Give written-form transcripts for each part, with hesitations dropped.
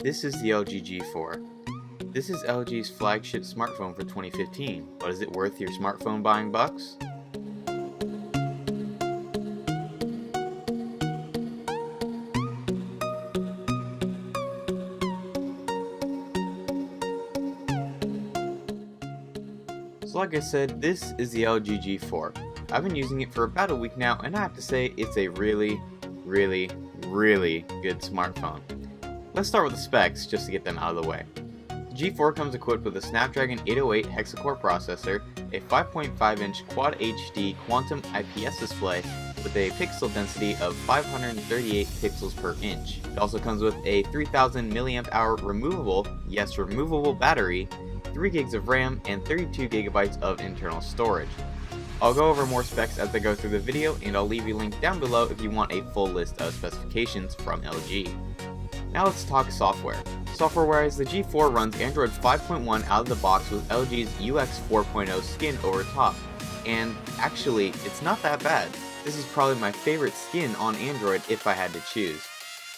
This is the LG G4. This is LG's flagship smartphone for 2015, but is it worth your smartphone buying bucks? So like I said, this is the LG G4. I've been using it for about a week now, and I have to say it's a really good smartphone. Let's start with the specs just to get them out of the way. The G4 comes equipped with a Snapdragon 808 hexa-core processor, a 5.5-inch Quad HD Quantum IPS display with a pixel density of 538 pixels per inch. It also comes with a 3000 mAh removable, yes removable battery, 3 gigs of RAM, and 32 gigabytes of internal storage. I'll go over more specs as I go through the video, and I'll leave you a link down below if you want a full list of specifications from LG. Now let's talk software. Software-wise, the G4 runs Android 5.1 out of the box with LG's UX 4.0 skin over top, and actually, it's not that bad. This is probably my favorite skin on Android if I had to choose.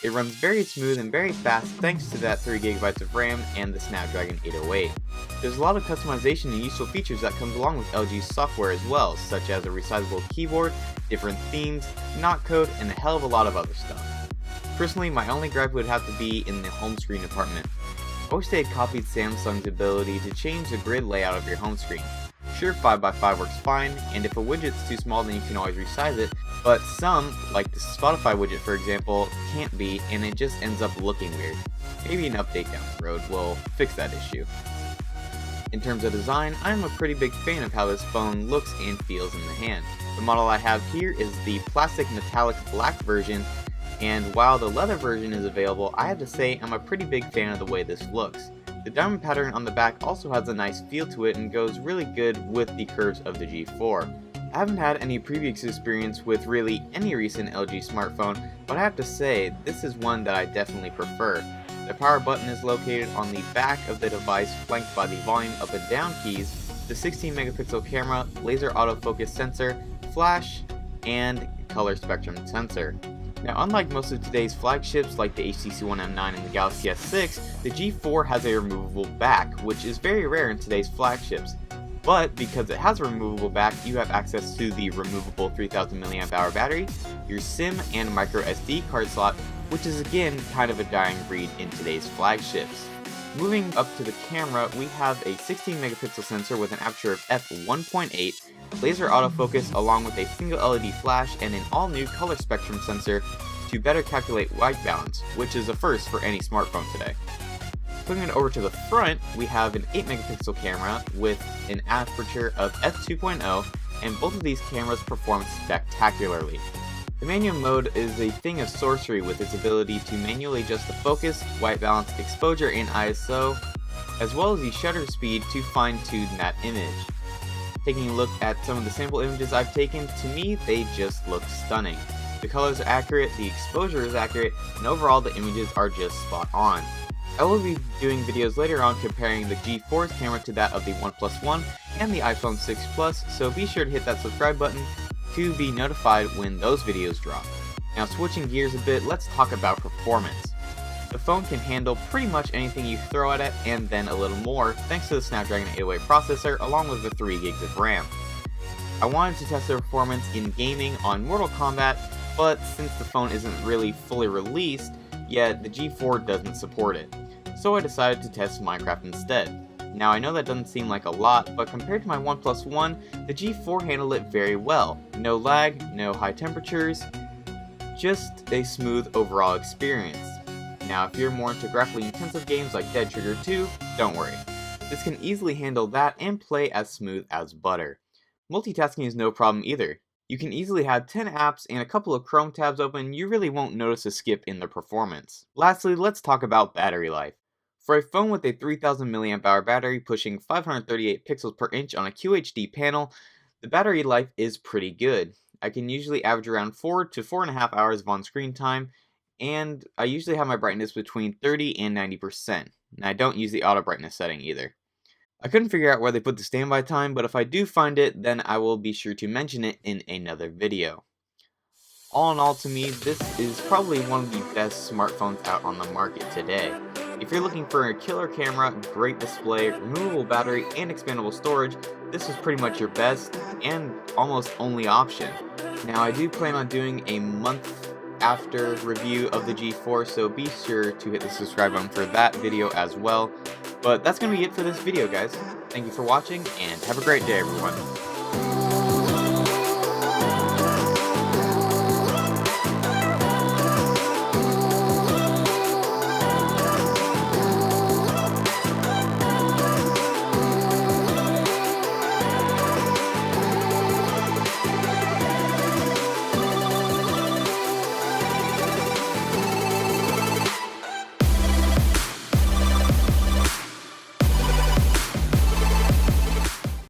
It runs very smooth and very fast thanks to that 3 gigabytes of RAM and the Snapdragon 808. There's a lot of customization and useful features that comes along with LG's software as well, such as a resizable keyboard, different themes, not code, and a hell of a lot of other stuff. Personally, my only gripe would have to be in the home screen department. I wish they had copied Samsung's ability to change the grid layout of your home screen. Sure, 5x5 works fine, and if a widget's too small then you can always resize it, but some, like the Spotify widget for example, can't be, and it just ends up looking weird. Maybe an update down the road will fix that issue. In terms of design, I'm a pretty big fan of how this phone looks and feels in the hand. The model I have here is the plastic metallic black version, and while the leather version is available, I have to say I'm a pretty big fan of the way this looks. The diamond pattern on the back also has a nice feel to it and goes really good with the curves of the G4. I haven't had any previous experience with really any recent LG smartphone, but I have to say this is one that I definitely prefer. The power button is located on the back of the device, flanked by the volume up and down keys, the 16 megapixel camera, laser autofocus sensor, flash, and color spectrum sensor. Now, unlike most of today's flagships like the HTC One M9 and the Galaxy S6, the G4 has a removable back, which is very rare in today's flagships. But because it has a removable back, you have access to the removable 3000 mAh battery, your SIM and micro SD card slot, which is again kind of a dying breed in today's flagships. Moving up to the camera, we have a 16 megapixel sensor with an aperture of f1.8, laser autofocus along with a single LED flash and an all-new color spectrum sensor to better calculate white balance, which is a first for any smartphone today. Flipping it over to the front, we have an 8 megapixel camera with an aperture of f2.0, and both of these cameras perform spectacularly. The manual mode is a thing of sorcery with its ability to manually adjust the focus, white balance, exposure, and ISO, as well as the shutter speed to fine-tune that image. Taking a look at some of the sample images I've taken, to me they just look stunning. The colors are accurate, the exposure is accurate, and overall the images are just spot on. I will be doing videos later on comparing the G4's camera to that of the OnePlus One and the iPhone 6 Plus, so be sure to hit that subscribe button to be notified when those videos drop. Now switching gears a bit, let's talk about performance. The phone can handle pretty much anything you throw at it and then a little more thanks to the Snapdragon 808 processor along with the 3 gigs of RAM. I wanted to test the performance in gaming on Mortal Kombat, but since the phone isn't really fully released yet, the G4 doesn't support it. So I decided to test Minecraft instead. Now I know that doesn't seem like a lot, but compared to my OnePlus One, the G4 handled it very well. No lag, no high temperatures, just a smooth overall experience. Now if you're more into graphically intensive games like Dead Trigger 2, don't worry. This can easily handle that and play as smooth as butter. Multitasking is no problem either. You can easily have 10 apps and a couple of Chrome tabs open, you really won't notice a skip in the performance. Lastly, let's talk about battery life. For a phone with a 3000 mAh battery pushing 538 pixels per inch on a QHD panel, the battery life is pretty good. I can usually average around 4 to 4.5 hours of on-screen time, and I usually have my brightness between 30 and 90%, and I don't use the auto brightness setting either. I couldn't figure out where they put the standby time, but if I do find it, then I will be sure to mention it in another video. All in all, to me, this is probably one of the best smartphones out on the market today. If you're looking for a killer camera, great display, removable battery, and expandable storage, this is pretty much your best and almost only option. Now I do plan on doing a month after review of the G4, so be sure to hit the subscribe button for that video as well. But that's going to be it for this video, guys. Thank you for watching, and have a great day, everyone.